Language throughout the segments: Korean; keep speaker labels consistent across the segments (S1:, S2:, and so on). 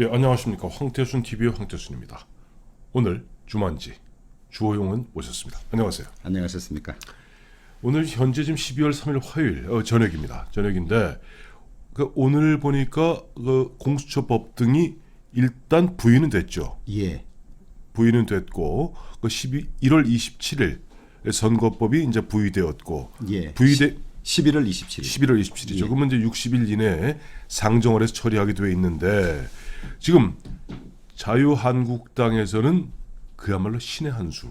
S1: 예, 안녕하십니까. 황태순 TV의 황태순입니다. 오늘 주만지 주호용은 모셨습니다. 안녕하세요.
S2: 안녕하셨습니까?
S1: 오늘 현재 지금 12월 3일 화요일 저녁입니다. 저녁인데 오늘 보니까 공수처법 등이 일단 부인은 됐죠.
S2: 예.
S1: 부인은 됐고 1월 27일 선거법이 이제 부의되었고
S2: 예.
S1: 부의돼
S2: 11월 27일.
S1: 11월 27일이죠.
S2: 예.
S1: 그러면 이제 60일 이내에 상정을 해서 처리하게 되어 있는데 지금 자유한국당에서는 그야말로 신의 한 수,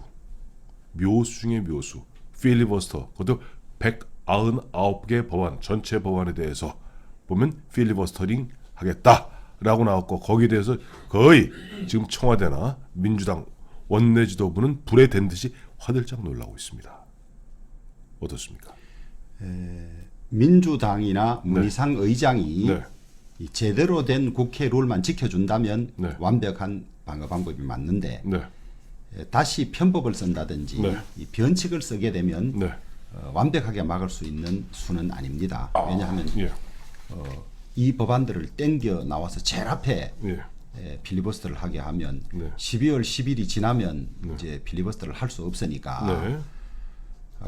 S1: 묘수 중의 묘수, 필리버스터, 그것도 199개 법안, 전체 법안에 대해서 보면 필리버스터링 하겠다라고 나왔고 거기에 대해서 거의 지금 청와대나 민주당 원내 지도부는 불에 댄 듯이 화들짝 놀라고 있습니다. 어떻습니까?
S2: 민주당이나 문희상 의장이
S1: 네.
S2: 이 제대로 된 국회 룰만 지켜준다면
S1: 네.
S2: 완벽한 방법이 맞는데
S1: 네,
S2: 다시 편법을 쓴다든지
S1: 네.
S2: 이 변칙을 쓰게 되면
S1: 네.
S2: 완벽하게 막을 수 있는 수는 아닙니다. 왜냐하면
S1: 예,
S2: 이 법안들을 땡겨 나와서 제일 앞에
S1: 예,
S2: 필리버스터를 하게 하면
S1: 네.
S2: 12월 10일이 지나면 이제 필리버스터를 할 수 없으니까
S1: 네.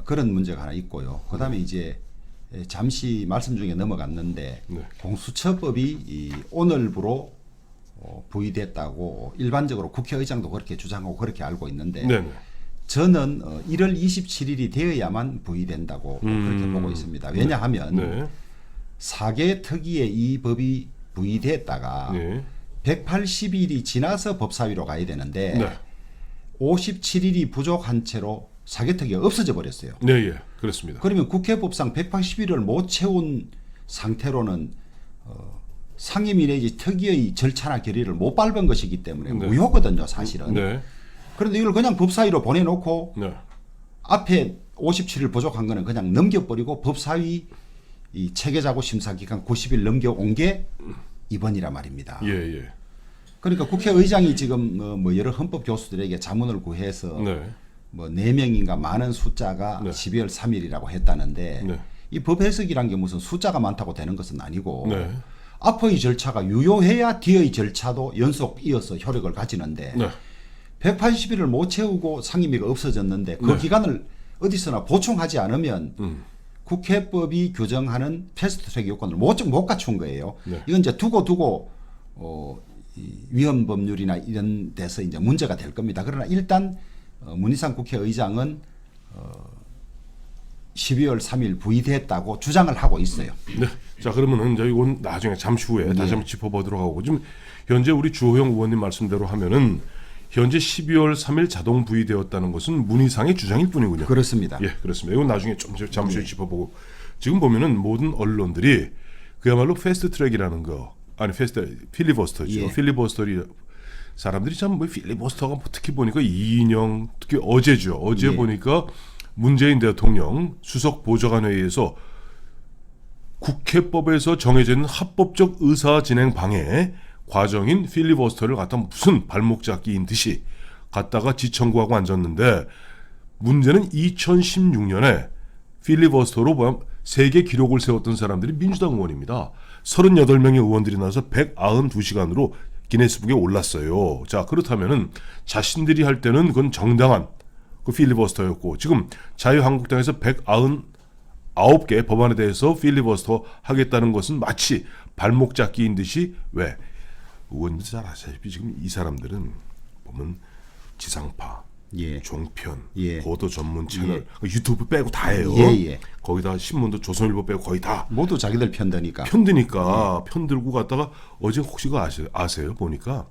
S2: 그런 문제가 하나 있고요. 그다음에 이제 잠시 말씀 중에 넘어갔는데
S1: 네.
S2: 공수처법이 이 오늘부로 부의됐다고 일반적으로 국회의장도 그렇게 주장하고 그렇게 알고 있는데
S1: 네, 네.
S2: 저는 1월 27일이 되어야만 부의된다고 그렇게 보고 있습니다. 왜냐하면
S1: 네.
S2: 사개 특위에 이 법이 부의됐다가
S1: 네.
S2: 180일이 지나서 법사위로 가야 되는데
S1: 네.
S2: 57일이 부족한 채로 사개특위가 없어져 버렸어요.
S1: 네, 예, 그렇습니다.
S2: 그러면 국회법상 180일을 못 채운 상태로는 상임위 내지 특위의 절차나 결의를 못 밟은 것이기 때문에
S1: 네.
S2: 무효거든요, 사실은.
S1: 네,
S2: 그런데 이걸 그냥 법사위로 보내놓고
S1: 네,
S2: 앞에 57일 부족한 거는 그냥 넘겨버리고 법사위 이 체계자구 심사 기간 90일 넘겨온 게 이번이라 말입니다.
S1: 예, 예,
S2: 그러니까 국회의장이 지금 뭐 여러 헌법 교수들에게 자문을 구해서
S1: 네,
S2: 뭐 4명인가 많은 숫자가
S1: 네.
S2: 12월 3일이라고 했다는데
S1: 네.
S2: 이 법 해석이란 게 무슨 숫자가 많다고 되는 것은 아니고
S1: 네.
S2: 앞의 절차가 유효해야 뒤의 절차도 연속 이어서 효력을 가지는데
S1: 네.
S2: 180일을 못 채우고 상임위가 없어졌는데 그
S1: 네.
S2: 기간을 어디서나 보충하지 않으면 국회법이 규정하는 패스트트랙 요건을 못 갖춘 거예요.
S1: 네.
S2: 이건 이제 두고 이 위헌 법률이나 이런 데서 이제 문제가 될 겁니다. 그러나 일단 문희상 국회의장은 12월 3일 부의됐다고 주장을 하고 있어요.
S1: 네. 자, 그러면은 이제 이건 나중에 잠시 후에 다시 한번 짚어보도록 하고 지금 현재 우리 주호영 의원님 말씀대로 하면은 현재 12월 3일 자동 부의되었다는 것은 문희상의 주장일 뿐이군요.
S2: 그렇습니다.
S1: 예, 그렇습니다. 이건 나중에 좀 잠시 후에 짚어보고 지금 보면은 모든 언론들이 그야말로 패스트트랙이라는 거 아니 필리버스터죠.
S2: 예.
S1: 필리버스터리 사람들이 참 뭐 필리버스터가 특히 보니까 이인영 특히 어제죠. 어제
S2: 예.
S1: 보니까 문재인 대통령 수석 보좌관 회의에서 국회법에서 정해져 있는 합법적 의사 진행 방해 과정인 필리버스터를 갖다 무슨 발목 잡기인 듯이 갖다가 지청구하고 앉았는데 문제는 2016년에 필리버스터로 보면 세계 기록을 세웠던 사람들이 민주당 의원입니다. 38명의 의원들이 나와서 192시간으로 기네스북에 올랐어요. 자, 그렇다면은 자신들이 할 때는 그건 정당한 그 필리버스터였고 지금 자유한국당에서 199개 법안에 대해서 필리버스터 하겠다는 것은 마치 발목 잡기인 듯이 왜 의원님들 잘 아시다시피 지금 이 사람들은 보면 지상파,
S2: 예.
S1: 종편,
S2: 예.
S1: 보도 전문 채널, 유튜브 빼고 다 해요.
S2: 예.
S1: 거기다 신문도 조선일보 빼고 거의 다
S2: 모두 자기들 편드니까.
S1: 편드니까 편들고 갔다가 어제 혹시 그거 아세요? 보니까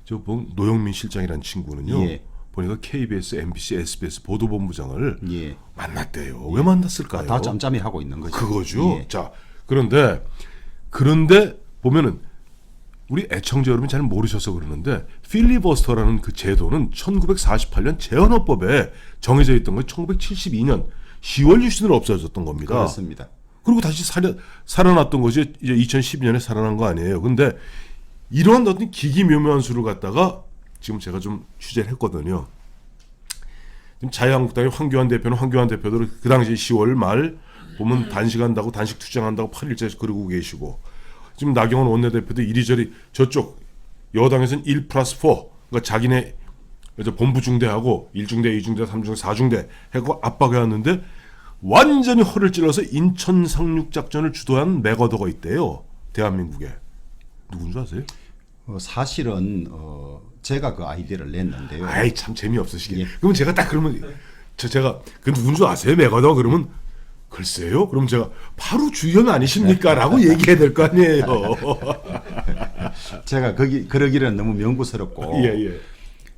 S1: 저 노영민 실장이라는 친구는요.
S2: 예.
S1: 보니까 KBS, MBC, SBS 보도본부장을
S2: 예.
S1: 만났대요. 왜 만났을까요?
S2: 다 짬짬이 하고 있는 거죠.
S1: 그거죠.
S2: 예.
S1: 자, 그런데 보면은 우리 애청자 여러분 잘 모르셔서 그러는데 필리버스터라는 그 제도는 1948년 재헌헌법에 정해져 있던 거 1972년 10월 유신으로 없어졌던 겁니다.
S2: 그렇습니다.
S1: 그리고 다시 살아났던 것이 이제 2012년에 살아난 거 아니에요. 근데 이러한 어떤 기기묘묘한 수를 갖다가 지금 제가 좀 취재를 했거든요. 지금 자유한국당의 황교안 대표도 그 당시 10월 말 보면 단식한다고 단식 투쟁한다고 8일째 그러고 계시고 지금 나경원 원내대표도 이리저리 저쪽 여당에서는 1+4, 그러니까 자기네 이제 본부 중대하고 1중대, 2중대, 3중대, 4중대 해고 압박해왔는데 완전히 허를 찔러서 인천 상륙작전을 주도한 맥어더가 있대요. 대한민국에. 누군지 아세요?
S2: 사실은 제가 그 아이디어를 냈는데요.
S1: 아이 참 재미없으시게.
S2: 예.
S1: 그러면 제가 딱 그러면 제가 그 누군지 아세요? 맥어더 그러면 글쎄요. 그럼 제가 바로 주연 아니십니까? 라고 얘기해야 될 거 아니에요.
S2: 제가 그러기는 너무 명구스럽고
S1: 예.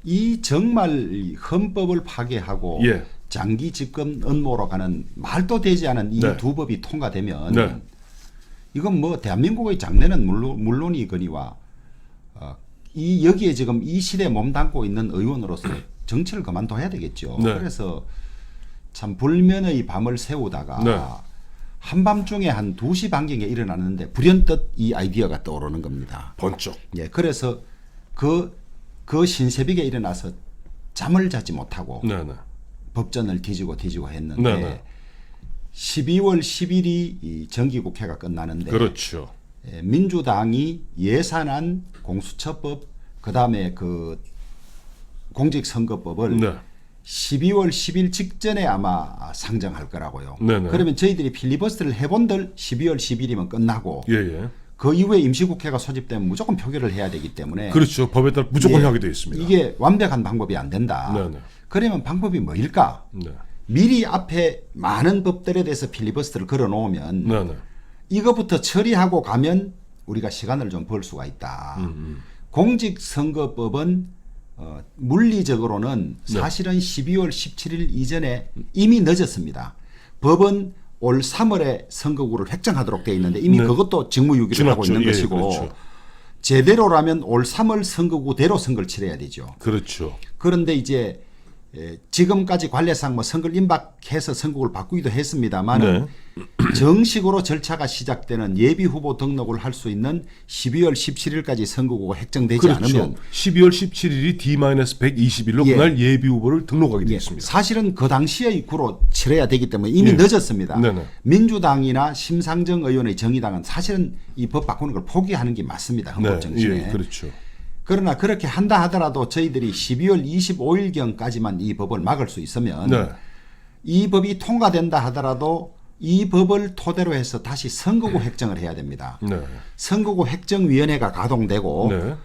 S2: 이 정말 이 헌법을 파괴하고
S1: 예.
S2: 장기 집권 음모로 가는 말도 되지 않은 이
S1: 네.
S2: 두 법이 통과되면
S1: 네.
S2: 이건 뭐 대한민국의 장래는 물론이거니와 이 여기에 지금 이 시대에 몸담고 있는 의원으로서 정치를 그만둬야 되겠죠.
S1: 네.
S2: 그래서 참 불면의 밤을 새우다가
S1: 네.
S2: 한밤중에 한 2시 반경에 일어났는데 불현듯 이 아이디어가 떠오르는 겁니다.
S1: 번쩍.
S2: 예, 그래서 그 신새벽에 일어나서 잠을 자지 못하고
S1: 네네.
S2: 법전을 뒤지고 했는데
S1: 네네.
S2: 12월 10일이 이 정기국회가 끝나는데
S1: 그렇죠.
S2: 민주당이 예산안, 공수처법, 그다음에 그 공직선거법을
S1: 네.
S2: 12월 10일 직전에 아마 상정할 거라고요.
S1: 네네.
S2: 그러면 저희들이 필리버스터를 해본들 12월 10일이면 끝나고
S1: 예예.
S2: 그 이후에 임시국회가 소집되면 무조건 표결을 해야 되기 때문에
S1: 그렇죠. 법에 따라 무조건
S2: 예,
S1: 하게 되어 있습니다.
S2: 이게 완벽한 방법이 안 된다.
S1: 네네.
S2: 그러면 방법이 뭐일까?
S1: 네.
S2: 미리 앞에 많은 법들에 대해서 필리버스터를 걸어 놓으면
S1: 네네.
S2: 이거부터 처리하고 가면 우리가 시간을 좀 벌 수가 있다. 공직선거법은 물리적으로는
S1: 네.
S2: 사실은 12월 17일 이전에 이미 늦었습니다. 법은 올 3월에 선거구를 획정하도록 되어 있는데 이미
S1: 네.
S2: 그것도 직무유기를 하고
S1: 지났죠.
S2: 있는
S1: 예,
S2: 것이고
S1: 그렇죠.
S2: 제대로라면 올 3월 선거구대로 선거를 치러야 되죠.
S1: 그렇죠.
S2: 그런데 이제 지금까지 관례상 뭐 선거를 임박해서 선거구를 바꾸기도 했습니다만 정식으로 절차가 시작되는 예비 후보 등록을 할 수 있는 12월 17일까지 선거구가 획정되지
S1: 그렇죠.
S2: 않으면
S1: 12월 17일이 D-120일로
S2: 예.
S1: 그날 예비 후보를 등록하게 되어
S2: 예,
S1: 있습니다.
S2: 사실은 그 당시의 구로 치러야 되기 때문에 이미
S1: 예.
S2: 늦었습니다.
S1: 네네.
S2: 민주당이나 심상정 의원의 정의당은 사실은 이 법 바꾸는 걸 포기하는 게 맞습니다. 헌법 정신에.
S1: 예, 그렇죠.
S2: 그러나 그렇게 한다 하더라도 저희들이 12월 25일경까지만 이 법을 막을 수 있으면
S1: 네.
S2: 이 법이 통과된다 하더라도 이 법을 토대로 해서 다시 선거구 획정을 해야 됩니다.
S1: 네.
S2: 선거구 획정위원회가 가동되고
S1: 네.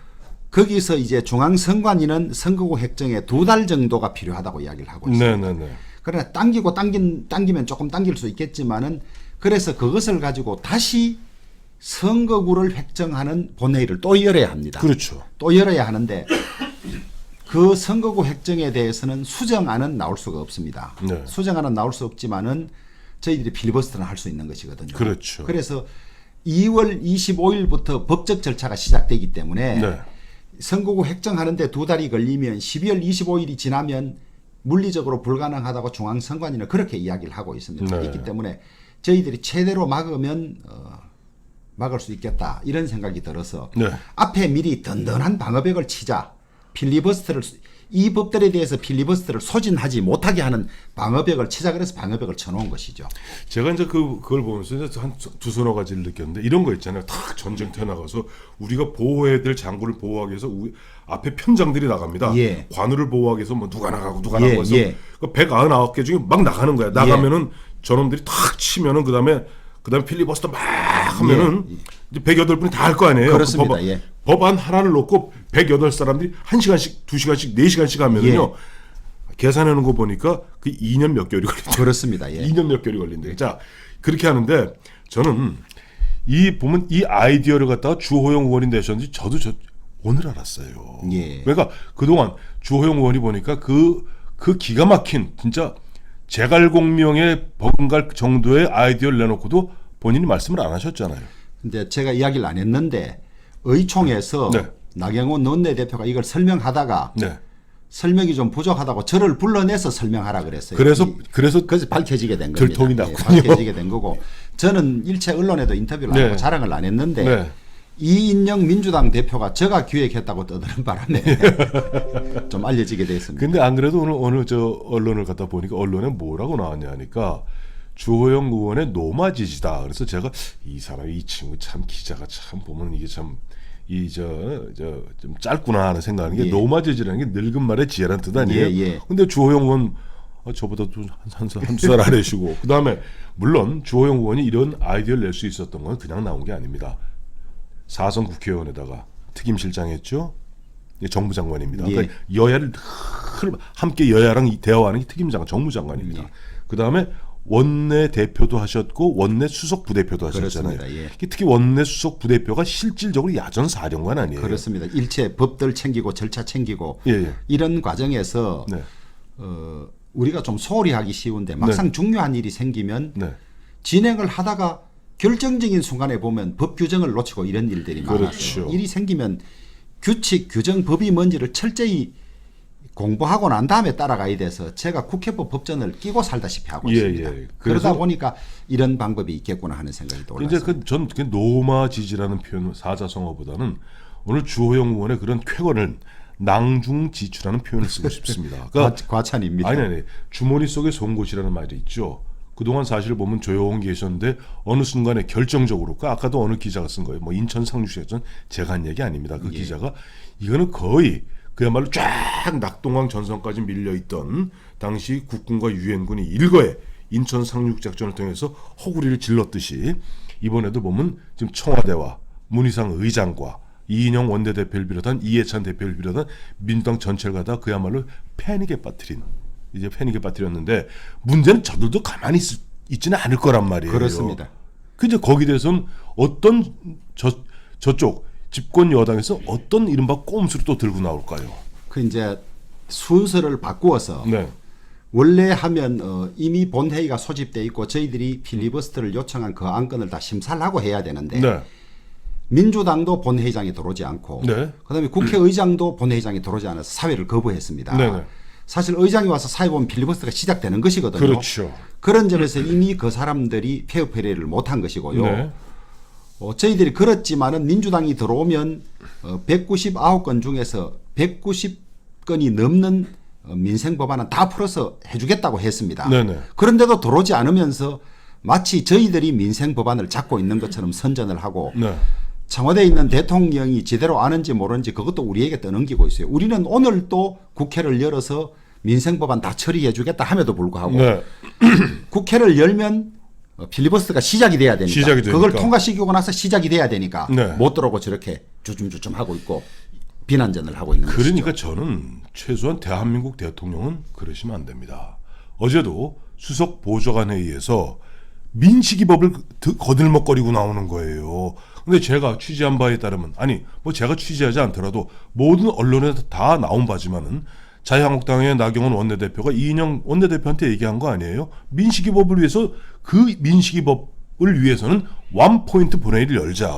S2: 거기서 이제 중앙선관위는 선거구 획정에 2달 정도가 필요하다고 이야기를 하고 있습니다.
S1: 네네네.
S2: 그러나 당기면 조금 당길 수 있겠지만은 그래서 그것을 가지고 다시 선거구를 획정하는 본회의를 또 열어야 합니다.
S1: 그렇죠.
S2: 또 열어야 하는데 그 선거구 획정에 대해서는 수정안은 나올 수가 없습니다.
S1: 네.
S2: 수정안은 나올 수 없지만은 저희들이 필리버스터는 할 수 있는 것이거든요.
S1: 그렇죠.
S2: 그래서 2월 25일부터 법적 절차가 시작되기 때문에
S1: 네.
S2: 선거구 획정하는데 2달이 걸리면 12월 25일이 지나면 물리적으로 불가능하다고 중앙선관위는 그렇게 이야기를 하고 있습니다.
S1: 네.
S2: 있기 때문에 저희들이 최대로 막으면 막을 수 있겠다 이런 생각이 들어서
S1: 네.
S2: 앞에 미리 든든한 방어벽을 치자. 필리버스터를 이 법들에 대해서 필리버스터를 소진하지 못하게 하는 방어벽을 치자 그래서 방어벽을 쳐놓은 것이죠.
S1: 제가 이제 그걸 보면서 이제 한 두서너 가지를 느꼈는데 이런 거 있잖아요. 탁 전쟁터에 나가서 우리가 보호해야 될 장구를 보호하기 위해서 앞에 편장들이 나갑니다.
S2: 예.
S1: 관우를 보호하기 위해서 뭐 누가 나가고 누가
S2: 예,
S1: 나가고 해서
S2: 예.
S1: 그 199개 중에 막 나가는 거야. 나가면은 저놈들이 탁 치면은 그다음에 필리버스터 막 하면은 이제 108분이 다 할 거 아니에요.
S2: 그렇습니다.
S1: 그
S2: 예.
S1: 법안 하나를 놓고 108사람들이 1시간씩, 2시간씩, 4시간씩 하면은요. 계산해 놓은 거 보니까 그 2년 몇 개월이 걸린다.
S2: 그렇습니다. 예.
S1: 2년 몇 개월이 걸린대. 자, 그렇게 하는데 저는 보면 이 아이디어를 갖다가 주호영 의원이 내셨는지 저도 오늘 알았어요.
S2: 예.
S1: 그러니까 그동안 주호영 의원이 보니까 그 기가 막힌 진짜 제갈공명에 버금갈 정도의 아이디어를 내놓고도 본인이 말씀을 안 하셨잖아요.
S2: 근데 제가 이야기를 안 했는데 의총에서
S1: 네.
S2: 나경원 원내대표가 이걸 설명하다가
S1: 네.
S2: 설명이 좀 부족하다고 저를 불러내서 설명하라 그랬어요.
S1: 그래서
S2: 그래서 밝혀지게 된 겁니다.
S1: 들통이 났군요.
S2: 밝혀지게 된 거고 저는 일체 언론에도 인터뷰를 안
S1: 네.
S2: 하고 자랑을 안 했는데
S1: 네.
S2: 이인영 민주당 대표가 제가 기획했다고 떠드는 바람에 좀 알려지게 됐습니다.
S1: 근데 안 그래도 오늘 저 언론을 갖다 보니까 언론에 뭐라고 나왔냐 하니까 주호영 의원의 노마지지다. 그래서 제가 이 사람이 이 친구 참 기자가 참 보면 이게 참 이 좀 짧구나 하는 생각하는 게
S2: 예.
S1: 노마저지라는 게 늙은 말의 지혜라는 뜻 아니에요?
S2: 예, 예.
S1: 근데 주호영 의원 저보다 한두 살 아래시고 그다음에 물론 주호영 의원이 이런 아이디어를 낼 수 있었던 건 그냥 나온 게 아닙니다. 4선 국회의원에다가 특임실장 했죠. 정무 장관입니다.
S2: 예.
S1: 그러니까 여야를 함께 여야랑 대화하는 게 특임장관, 정무장관입니다.
S2: 예.
S1: 그다음에 원내 대표도 하셨고 원내 수석 부대표도 하셨잖아요.
S2: 그렇습니다. 예.
S1: 특히 원내 수석 부대표가 실질적으로 야전 사령관 아니에요.
S2: 그렇습니다. 일체 법들 챙기고 절차 챙기고
S1: 예, 예.
S2: 이런 과정에서
S1: 네.
S2: 우리가 좀 소홀히 하기 쉬운데 막상 중요한 일이 생기면
S1: 네.
S2: 진행을 하다가 결정적인 순간에 보면 법 규정을 놓치고 이런 일들이
S1: 그렇죠.
S2: 많았어요. 일이 생기면 규칙, 규정, 법이 뭔지를 철저히 공부하고 난 다음에 따라가야 돼서 제가 국회법 법전을 끼고 살다시피 하고
S1: 예,
S2: 있습니다.
S1: 예.
S2: 그러다
S1: 그래서-
S2: 보니까 이런 방법이 있겠구나 하는 생각이 또
S1: 이제
S2: 올랐습니다.
S1: 전 노마지지라는 표현 사자성어보다는 오늘 주호영 의원의 그런 쾌거를 낭중지추라는 표현을 쓰고 싶습니다. 그러니까
S2: 과찬입니다.
S1: 아니 주머니 속에 송곳이라는 말이 있죠. 그동안 사실 보면 조용히 계셨는데 어느 순간에 결정적으로 아까도 어느 기자가 쓴 거예요. 뭐 인천 상륙시에서는 제가 한 얘기 아닙니다. 그 기자가 이거는 거의 그야말로 쫙 낙동강 전선까지 밀려있던 당시 국군과 유엔군이 일거에 인천 상륙작전을 통해서 허구리를 질렀듯이 이번에도 보면 지금 청와대와 문희상 의장과 이인영 원내대표를 비롯한 이해찬 대표를 비롯한 민주당 전체를 갖다 그야말로 패닉에 빠뜨렸는데 문제는 저들도 가만히 있지는 않을 거란 말이에요.
S2: 그렇습니다.
S1: 근데 거기에 대해서는 어떤 저쪽 집권 여당에서 어떤 이른바 꼼수를 또 들고 나올까요?
S2: 그 이제 순서를 바꾸어서
S1: 네.
S2: 원래 하면 이미 본회의가 소집돼 있고 저희들이 필리버스터를 요청한 그 안건을 다 심사를 하고 해야 되는데
S1: 네.
S2: 민주당도 본회의장에 들어오지 않고
S1: 네.
S2: 그다음에 국회의장도 본회의장에 들어오지 않아서 사회를 거부했습니다.
S1: 네네.
S2: 사실 의장이 와서 사회 보면 필리버스터가 시작되는 것이거든요.
S1: 그렇죠.
S2: 그런 점에서 이미 그 사람들이 폐업 회의를 못한 것이고요.
S1: 네.
S2: 저희들이 그렇지만은 민주당이 들어오면 199건 중에서 190건이 넘는 민생 법안은 다 풀어서 해주겠다고 했습니다.
S1: 네네.
S2: 그런데도 들어오지 않으면서 마치 저희들이 민생 법안을 잡고 있는 것처럼 선전을 하고
S1: 네.
S2: 청와대에 있는 대통령이 제대로 아는지 모르는지 그것도 우리에게 떠넘기고 있어요. 우리는 오늘 또 국회를 열어서 민생 법안 다 처리해 주겠다 함에도 불구하고
S1: 네.
S2: 국회를 열면 필리버스터가 시작이 돼야 되니까
S1: 시작이 되니까.
S2: 그걸 통과시키고 나서 시작이 돼야 되니까
S1: 네.
S2: 못 들어오고 저렇게 주춤주춤 하고 있고 비난전을 하고 있는 것이죠.
S1: 그러니까 저는 최소한 대한민국 대통령은 그러시면 안 됩니다. 어제도 수석 보좌관 회의에서 민식이법을 거들먹거리고 나오는 거예요. 근데 제가 취재한 바에 따르면 아니 뭐 제가 취재하지 않더라도 모든 언론에 다 나온 바지만은 자유한국당의 나경원 원내대표가 이인영 원내대표한테 얘기한 거 아니에요? 민식이법을 위해서 그 민식이법을 위해서는 원포인트 본회의를 열자.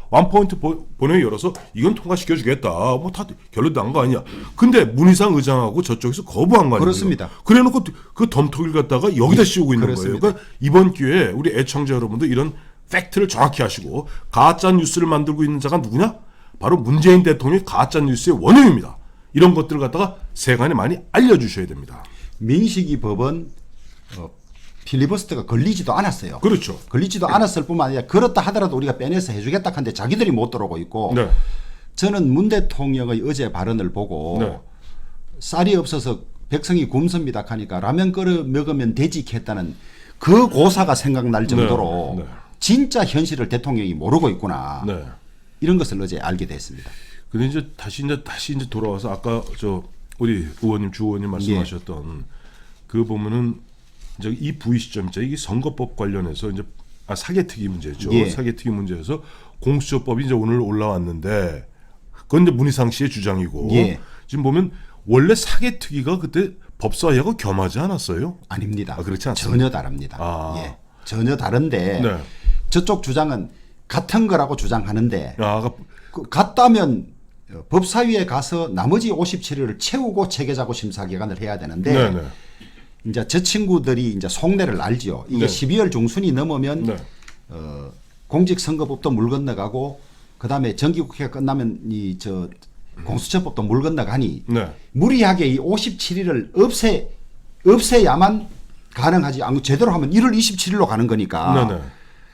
S1: 원포인트 본회의 열어서 이건 통과시켜 주겠다. 뭐 다 결론 난 거 아니야. 근데 문희상 의장하고 저쪽에서 거부한 거 아니에요?
S2: 그렇습니다.
S1: 그래놓고 그 덤터기를 갖다가 여기다 씌우고 있는
S2: 그렇습니다.
S1: 거예요. 그러니까 이번 기회에 우리 애청자 여러분도 이런 팩트를 정확히 하시고 가짜 뉴스를 만들고 있는 자가 누구냐? 바로 문재인 대통령이 가짜 뉴스의 원흉입니다. 이런 것들을 갖다가 세간에 많이 알려주셔야 됩니다.
S2: 민식이 법은 필리버스터가 걸리지도 않았어요.
S1: 그렇죠.
S2: 걸리지도 않았을 뿐만 아니라 그렇다 하더라도 우리가 빼내서 해주겠다 하는데 자기들이 못 들어오고 있고
S1: 네.
S2: 저는 문 대통령의 어제 발언을 보고
S1: 네.
S2: 쌀이 없어서 백성이 굶습니다 하니까 라면 끓여 먹으면 되지 했다는 그 고사가 생각날 정도로
S1: 네.
S2: 진짜 현실을 대통령이 모르고 있구나.
S1: 네.
S2: 이런 것을 어제 알게 됐습니다.
S1: 근데 이제 다시 돌아와서 아까 우리 의원님 주 의원님 말씀하셨던 그 보면은 이제 이 부의 시점 있죠. 이게 선거법 관련해서 이제 사개특위 문제죠.
S2: 예.
S1: 사개특위 문제에서 공수처법이 이제 오늘 올라왔는데 그건 이제 문희상 씨의 주장이고
S2: 예.
S1: 지금 보면 원래 사개특위가 그때 법사위하고 겸하지 않았어요?
S2: 아닙니다.
S1: 그렇지 않습니까?
S2: 전혀 다릅니다.
S1: 아.
S2: 예. 전혀 다른데
S1: 네.
S2: 저쪽 주장은 같은 거라고 주장하는데
S1: 아,
S2: 같다면 법사위에 가서 나머지 57일을 채우고 체계자구 심사 기간을 해야 되는데
S1: 네네.
S2: 이제 저 친구들이 이제 속내를 알지요. 이게
S1: 네.
S2: 12월 중순이 넘으면
S1: 네.
S2: 공직선거법도 물 건너가고 그다음에 정기국회가 끝나면 공수처법도 물 건너가니
S1: 네.
S2: 무리하게 이 57일을 없애야만 가능하지 않고 제대로 하면 1월 27일로 가는 거니까
S1: 네네.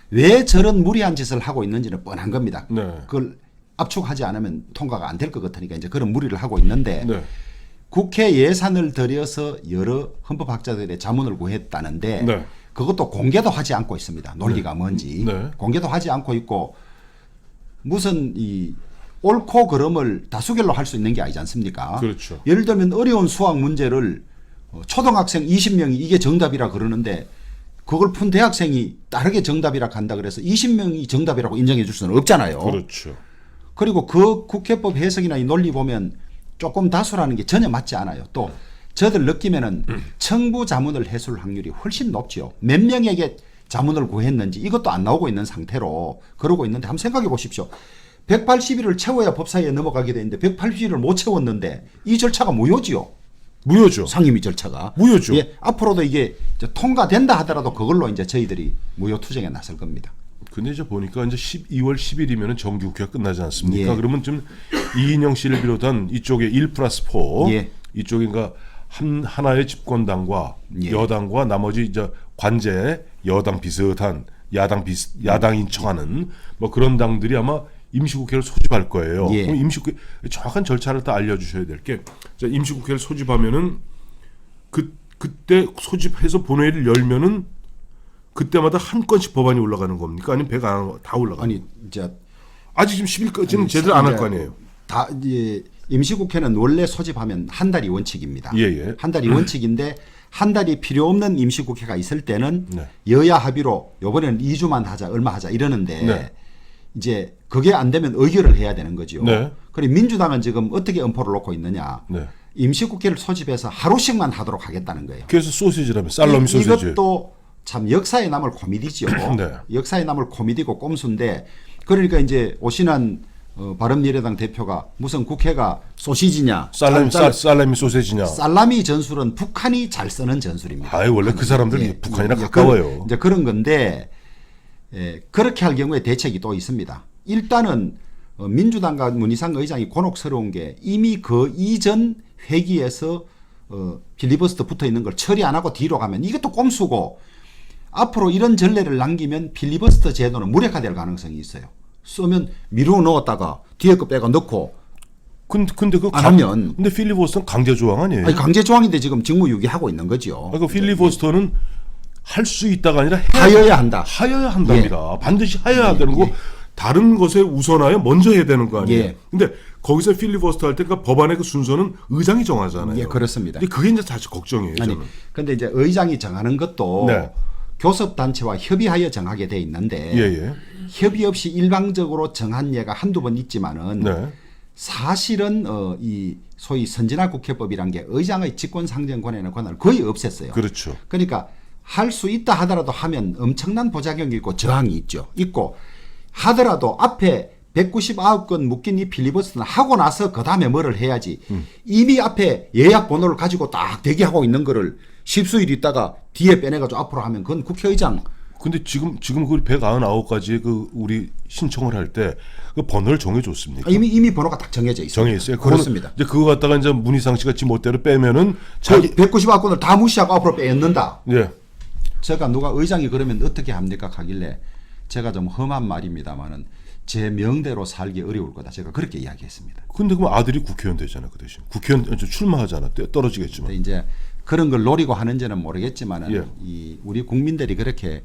S2: 왜 저런 무리한 짓을 하고 있는지는 뻔한 겁니다.
S1: 네.
S2: 그걸 압축하지 않으면 통과가 안 될 것 같으니까 이제 그런 무리를 하고 있는데
S1: 네.
S2: 국회 예산을 들여서 여러 헌법학자들의 자문을 구했다는데
S1: 네.
S2: 그것도 공개도 하지 않고 있습니다. 논리가 뭔지
S1: 네.
S2: 공개도 하지 않고 있고 무슨 이 옳고 그름을 다수결로 할 수 있는 게 아니지 않습니까?
S1: 그렇죠.
S2: 예를 들면 어려운 수학 문제를 초등학생 20명이 이게 정답이라 그러는데 그걸 푼 대학생이 다르게 정답이라 간다 그래서 20명이 정답이라고 인정해 줄 수는 없잖아요.
S1: 그렇죠.
S2: 그리고 그 국회법 해석이나 이 논리 보면 조금 다수라는 게 전혀 맞지 않아요. 또 저들 느끼면은 청부 자문을 해줄 확률이 훨씬 높지요. 몇 명에게 자문을 구했는지 이것도 안 나오고 있는 상태로 그러고 있는데 한번 생각해 보십시오. 180일을 채워야 법사위에 넘어가게 되는데 180일을 못 채웠는데 이 절차가 무효지요.
S1: 무효죠.
S2: 상임위 절차가.
S1: 무효죠.
S2: 예, 앞으로도 이게 이제 통과된다 하더라도 그걸로 이제 저희들이 무효 투쟁에 나설 겁니다.
S1: 근데 이제 보니까 이제 2월 10일이면 정기국회가 끝나지 않습니까?
S2: 예.
S1: 그러면 좀 이인영 씨를 비롯한 이쪽에 1+4
S2: 예.
S1: 이쪽인가 하나의 집권당과
S2: 예.
S1: 여당과 나머지 이제 관제 여당 비슷한 야당인 척하는 뭐 그런 당들이 아마 임시국회를 소집할 거예요.
S2: 예.
S1: 그럼 임시국회 정확한 절차를 다 알려주셔야 될 게 임시국회를 소집하면은 그때 소집해서 본회의를 열면은 그때마다 한 건씩 법안이 올라가는 겁니까? 아니면 배가 다 올라가요?
S2: 아니 이제
S1: 아직 지금 10일까지는 제대로 안 할 거 아니에요.
S2: 다 이제 임시국회는 원래 소집하면 한 달이 원칙입니다.
S1: 예.
S2: 한 달이 원칙인데 한 달이 필요 없는 임시국회가 있을 때는
S1: 네.
S2: 여야 합의로 이번에는 2주만 하자 얼마 하자 이러는데
S1: 네.
S2: 이제 그게 안 되면 의결을 해야 되는 거죠.
S1: 네.
S2: 그리고 민주당은 지금 어떻게 엄포를 놓고 있느냐.
S1: 네.
S2: 임시국회를 소집해서 하루씩만 하도록 하겠다는 거예요.
S1: 그래서 소시지라면 살러미 소시지.
S2: 이것도 참 역사에 남을 코미디죠.
S1: 네.
S2: 역사에 남을 코미디고 꼼수인데 그러니까 이제 오신한 바른미래당 대표가 무슨 국회가 소시지냐
S1: 살라미 소세지냐.
S2: 살라미 전술은 북한이 잘 쓰는 전술입니다.
S1: 아예 원래 그 사람들이
S2: 예,
S1: 북한이랑
S2: 예,
S1: 가까워요.
S2: 이제 그런 건데 그렇게 할 경우에 대책이 또 있습니다. 일단은 민주당과 문희상 의장이 곤혹스러운 게 이미 그 이전 회기에서 필리버스터 붙어 있는 걸 처리 안 하고 뒤로 가면 이것도 꼼수고 앞으로 이런 전례를 남기면 필리버스터 제도는 무력화될 가능성이 있어요. 쓰면 미루어 넣었다가 뒤에 거 빼고 넣고
S1: 근데 그
S2: 안 하면
S1: 근데 필리버스터는 강제 조항 아니에요?
S2: 아니, 강제 조항인데 지금 직무유기하고 있는 거죠.
S1: 그 필리버스터는 할 수 있다가 아니라
S2: 하여야 한다.
S1: 하여야 한답니다. 반드시 하여야 되는 거. 다른 것에 우선하여 먼저 해야 되는 거 아니에요?
S2: 예.
S1: 근데 거기서 필리버스터 할 때 그 법안의 그 순서는 의장이 정하잖아요.
S2: 예, 그렇습니다.
S1: 근데 그게 이제 사실 걱정이에요.
S2: 아니,
S1: 저는.
S2: 근데 이제 의장이 정하는 것도
S1: 네.
S2: 교섭단체와 협의하여 정하게 돼 있는데
S1: 예.
S2: 협의 없이 일방적으로 정한 예가 한두 번 있지만은
S1: 네.
S2: 사실은 이 소위 선진화 국회법이란 게 의장의 직권상정 권한의 권한을 거의 없앴어요.
S1: 그렇죠.
S2: 그러니까 할 수 있다 하더라도 하면 엄청난 부작용이 있고 저항이 있고 하더라도 앞에 199건 묶인 이 필리버스터는 하고 나서 그 다음에 뭐를 해야지. 이미 앞에 예약 번호를 가지고 딱 대기하고 있는 거를 십수일 있다가 뒤에 빼내가지고 앞으로 하면 그건 국회의장.
S1: 근데 지금 그 199가지의 그 우리 신청을 할 때 그 번호를 정해줬습니까?
S2: 이미 번호가 딱 정해져 있어요.
S1: 정해 있어요.
S2: 그렇습니다.
S1: 이제 그거 갖다가 이제 문희상 씨가 지 멋대로 빼면은
S2: 자기 199건을 다 무시하고 앞으로 빼놓는다.
S1: 예.
S2: 제가 누가 의장이 그러면 어떻게 합니까? 하길래 제가 좀 험한 말입니다만은 제 명대로 살기 어려울 거다. 제가 그렇게 이야기했습니다.
S1: 근데 그럼 아들이 국회의원 되잖아 그 대신. 국회의원 출마하잖아. 떨어지겠지만.
S2: 근데 이제 그런 걸 노리고 하는지는 모르겠지만은
S1: 예.
S2: 이 우리 국민들이 그렇게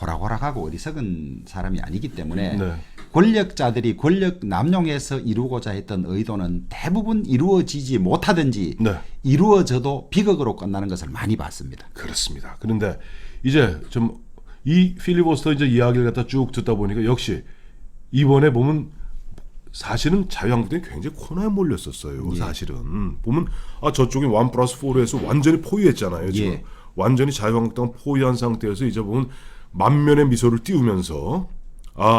S2: 호락호락하고 어리석은 사람이 아니기 때문에
S1: 네.
S2: 권력자들이 권력 남용해서 이루고자 했던 의도는 대부분 이루어지지 못하든지
S1: 네.
S2: 이루어져도 비극으로 끝나는 것을 많이 봤습니다.
S1: 그렇습니다. 그런데 이제 좀 이 필리버스터 이제 이야기를 갖다 쭉 듣다 보니까 역시 이번에 보면 사실은 자유한국당이 굉장히 코너에 몰렸었어요.
S2: 예.
S1: 사실은 보면 저쪽이 1+4로 해서 완전히 포위했잖아요. 지금
S2: 예.
S1: 완전히 자유한국당 포위한 상태에서 이제 보면 만면의 미소를 띄우면서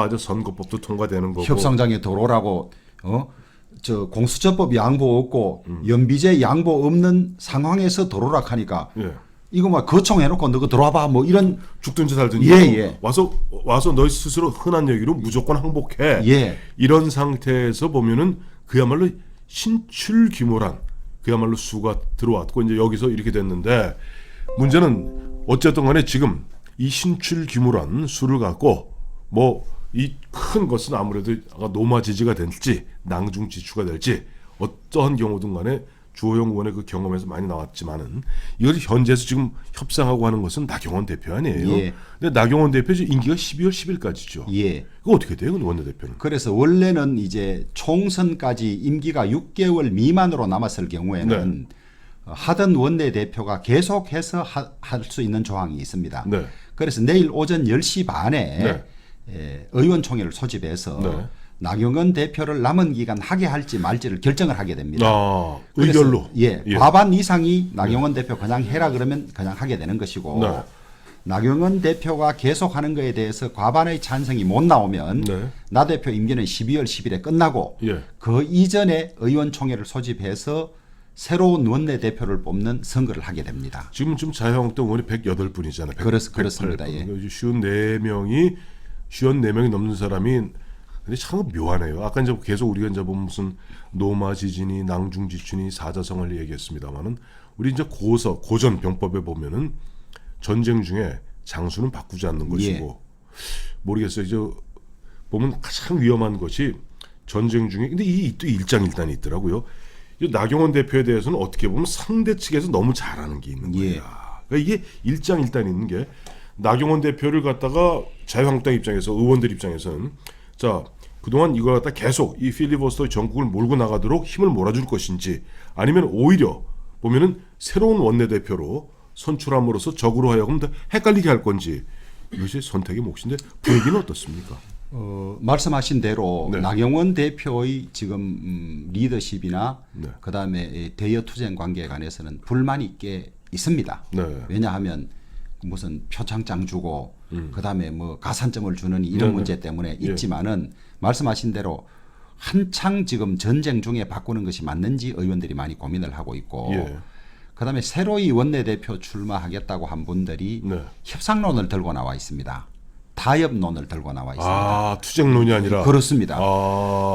S1: 이제 선거법도 통과되는 거고
S2: 협상장에 들어오라고 저 공수처법 양보 없고 연비제 양보 없는 상황에서 들어오라 하니까
S1: 예.
S2: 이거 막 거청해놓고 너가 들어와봐 뭐 이런
S1: 죽든지 살든지
S2: 예.
S1: 와서 너희 스스로 흔한 얘기로 무조건 항복해.
S2: 예.
S1: 이런 상태에서 보면은 그야말로 신출귀몰한 그야말로 수가 들어왔고 이제 여기서 이렇게 됐는데 문제는 어쨌든 간에 지금 이 신출귀몰한 수를 갖고 뭐 이 큰 것은 아무래도 노마 지지가 될지 낭중 지추가 될지 어떠한 경우든 간에 주호영 의원의 그 경험에서 많이 나왔지만은 이걸 현재에서 지금 협상하고 하는 것은 나경원 대표 아니에요.
S2: 예.
S1: 근데 나경원 대표 임기가 12월 10일까지죠.
S2: 예.
S1: 그거 어떻게 돼요, 원내대표는?
S2: 그래서 원래는 이제 총선까지 임기가 6개월 미만으로 남았을 경우에는 하던 원내대표가 계속해서 할 수 있는 조항이 있습니다.
S1: 네.
S2: 그래서 내일 오전 10시 반에 의원총회를 소집해서
S1: 네.
S2: 나경원 대표를 남은 기간 하게 할지 말지를 결정을 하게 됩니다. 그래서
S1: 의결로.
S2: 과반 이상이 나경원 대표 그냥 해라 그러면 그냥 하게 되는 것이고
S1: 네.
S2: 나경원 대표가 계속하는 것에 대해서 과반의 찬성이 못 나오면
S1: 네.
S2: 나 대표 임기는 12월 10일에 끝나고
S1: 예.
S2: 그 이전에 의원총회를 소집해서 새로운 원내대표를 뽑는 선거를 하게 됩니다.
S1: 지금 자유한국당 의원이 108분이잖아요.
S2: 그렇습니다. 예.
S1: 54명이 넘는 사람이 근데 참 묘하네요. 아까 이제 계속 우리가 이제 보면 무슨 노마 지진이 낭중 지춘이 사자성어를 얘기했습니다만은 우리 이제 고전 병법에 보면은 전쟁 중에 장수는 바꾸지 않는 것이고 모르겠어요. 이제 보면 가장 위험한 것이 전쟁 중에 근데 이 또 일장일단이 있더라고요. 이 나경원 대표에 대해서는 어떻게 보면 상대 측에서 너무 잘하는 게 있는 거야. 그러니까 이게 일장일단이 있는 게 나경원 대표를 갖다가 자유한국당 입장에서 의원들 입장에서는 자 그동안 이걸 갖다 계속 이 필리버스터 전국을 몰고 나가도록 힘을 몰아줄 것인지 아니면 오히려 보면은 새로운 원내대표로 선출함으로써 적으로 하여금 더 헷갈리게 할 건지 이것이 선택의 몫인데 분위기는 어떻습니까?
S2: 말씀하신 대로
S1: 네.
S2: 나경원 대표의 지금 리더십이나
S1: 네.
S2: 그다음에 대여 투쟁 관계에 관해서는 불만이 꽤 있습니다.
S1: 네.
S2: 왜냐하면 무슨 표창장 주고 그다음에 뭐 가산점을 주는 이런 문제 때문에 있지만은 말씀하신 대로 한창 지금 전쟁 중에 바꾸는 것이 맞는지 의원들이 많이 고민을 하고 있고 그다음에 새로이 원내대표 출마하겠다고 한 분들이 협상론을 들고 나와 있습니다. 타협론을 들고 나와 있습니다.
S1: 아, 투쟁론이 아니라
S2: 그렇습니다.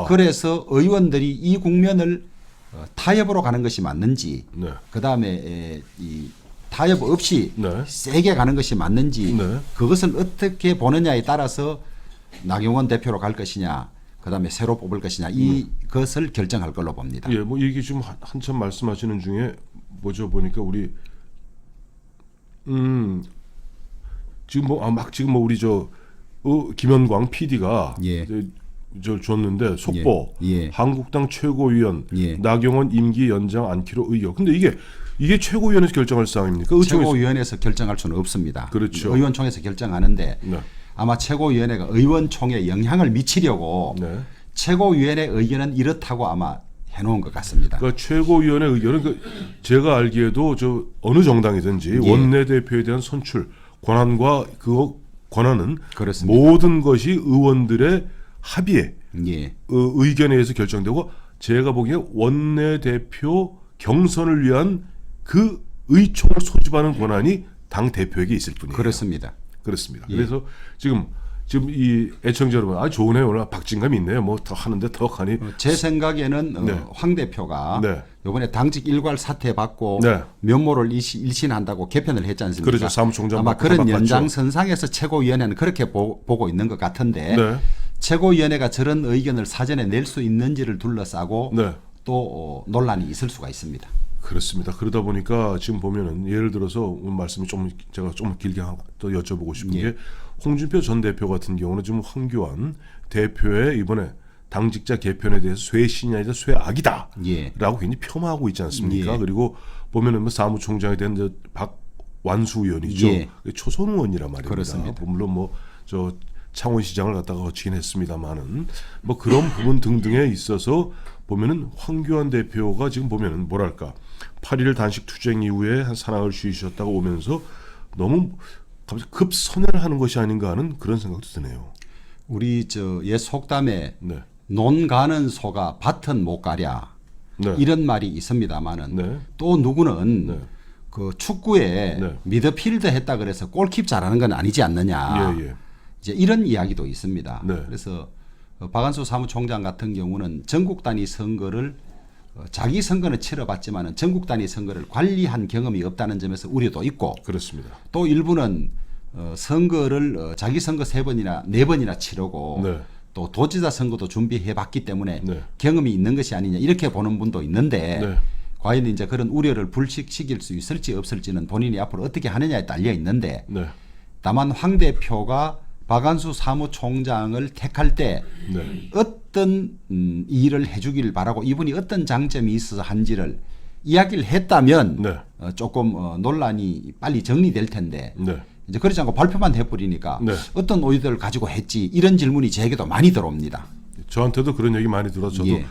S2: 그래서 의원들이 이 국면을 타협으로 가는 것이 맞는지 그다음에 이 타협 없이 세게 가는 것이 맞는지 그것을 어떻게 보느냐에 따라서 나경원 대표로 갈 것이냐 그다음에 새로 뽑을 것이냐 이것을 결정할 걸로 봅니다.
S1: 예, 뭐 이게 지금 한참 말씀하시는 중에 뭐죠 보니까 우리 지금 뭐 우리 김현광 PD가 저 줬는데 속보 한국당 최고위원 나경원 임기 연장 않기로 의결. 근데 이게 최고위원회에서 결정할 사항입니까?
S2: 최고위원회에서 결정할 수는 없습니다.
S1: 그렇죠.
S2: 의원총회에서 결정하는데 아마 최고위원회가 의원총회에 영향을 미치려고 최고위원회 의견은 이렇다고 아마 해놓은 것 같습니다.
S1: 그러니까 최고위원회 의견은 제가 알기에도 어느 정당이든지 원내대표에 대한 선출 권한과 그 권한은
S2: 그렇습니다.
S1: 모든 것이 의원들의 합의에 의견에 의해서 결정되고 제가 보기에 원내대표 경선을 위한 그 의총을 소집하는 권한이 당 대표에게 있을 뿐이에요.
S2: 그렇습니다.
S1: 그래서 지금 이 애청자 여러분 좋으네요. 오늘 박진감이 있네요. 뭐 더 하는데 더 하니
S2: 제 생각에는 황 대표가 이번에 당직 일괄 사퇴 받고 면모를 일신한다고 개편을 했지 않습니까?
S1: 그렇죠. 사무총장
S2: 아마 그런 연장선상에서 최고위원회는 그렇게 보고 있는 것 같은데 최고위원회가 저런 의견을 사전에 낼 수 있는지를 둘러싸고 또 논란이 있을 수가 있습니다.
S1: 그렇습니다. 그러다 보니까 지금 보면은 예를 들어서 오늘 말씀이 제가 좀 길게 또 여쭤보고 싶은 게 홍준표 전 대표 같은 경우는 지금 황교안 대표의 이번에 당직자 개편에 대해서 쇄신이 아니라 쇄악이다 라고 굉장히 폄하하고 있지 않습니까? 그리고 보면은 뭐 사무총장에 대한 박완수 의원이죠. 초선 의원이란 말입니다.
S2: 그렇습니다.
S1: 물론 뭐 창원시장을 갖다가 거치긴 했습니다만은 뭐 그런 부분 등등에 있어서 보면은 황교안 대표가 지금 보면은 뭐랄까 8.1 단식 투쟁 이후에 한 사랑을 쉬셨다가 오면서 너무 갑자기 급선회를 하는 것이 아닌가 하는 그런 생각도 드네요.
S2: 우리 옛 속담에 논 가는 소가 밭은 못 가랴 이런 말이 있습니다만은 또 누구는 그 축구에 미드필더 했다 그래서 골킵 잘하는 건 아니지 않느냐 이제 이런 이야기도 있습니다. 그래서 박완수 사무총장 같은 경우는 전국 단위 선거를 자기 선거는 치러봤지만은 전국 단위 선거를 관리한 경험이 없다는 점에서 우려도 있고
S1: 그렇습니다.
S2: 또 일부는 선거를 자기 선거 3번이나 4번이나 치르고
S1: 네.
S2: 또 도지사 선거도 준비해 봤기 때문에
S1: 네.
S2: 경험이 있는 것이 아니냐 이렇게 보는 분도 있는데
S1: 네.
S2: 과연 이제 그런 우려를 불식시킬 수 있을지 없을지는 본인이 앞으로 어떻게 하느냐에 딸려 있는데
S1: 네.
S2: 다만 황 대표가 박한수 사무총장을 택할 때
S1: 네.
S2: 어떤 일을 해주기를 바라고 이분이 어떤 장점이 있어서 한지를 이야기를 했다면
S1: 네.
S2: 조금 논란이 빨리 정리될 텐데
S1: 네.
S2: 이제 그러지 않고 발표만 해버리니까
S1: 네.
S2: 어떤 의도를 가지고 했지 이런 질문이 제게도 많이 들어옵니다.
S1: 저한테도 그런 얘기 많이 들어서 저도
S2: 예.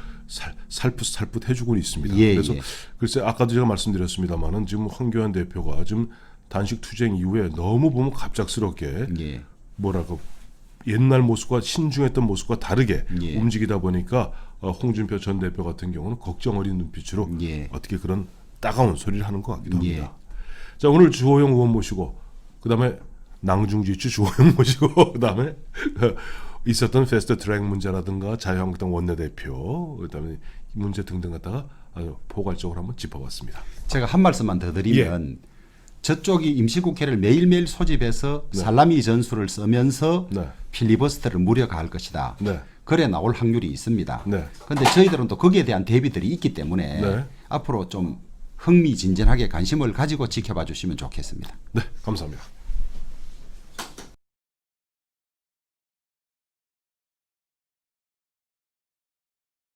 S1: 살풋살풋 해주고는 있습니다.
S2: 예,
S1: 그래서
S2: 예.
S1: 글쎄 아까도 제가 말씀드렸습니다만은 지금 황교안 대표가 지금 단식 투쟁 이후에 너무 보면 갑작스럽게
S2: 예.
S1: 뭐랄까 옛날 모습과 신중했던 모습과 다르게
S2: 예.
S1: 움직이다 보니까 홍준표 전 대표 같은 경우는 걱정 어린 눈빛으로
S2: 예.
S1: 어떻게 그런 따가운 소리를 하는 것 같기도
S2: 예.
S1: 합니다. 자 오늘 주호영 의원 모시고 그다음에 낭중지추 주호영 모시고 그다음에 있었던 패스트트랙 문제라든가 자유한국당 원내대표 그다음에 문제 등등 갖다가 아주 포괄적으로 한번 짚어봤습니다.
S2: 제가 한 말씀만 더 드리면 저쪽이 임시국회를 매일매일 소집해서 살라미 전술을 쓰면서
S1: 네.
S2: 필리버스터를 무력화할 것이다.
S1: 네.
S2: 그래 나올 확률이 있습니다.
S1: 네.
S2: 그런데 저희들은 또 거기에 대한 대비들이 있기 때문에
S1: 네.
S2: 앞으로 좀 흥미진진하게 관심을 가지고 지켜봐 주시면 좋겠습니다.
S1: 네, 감사합니다.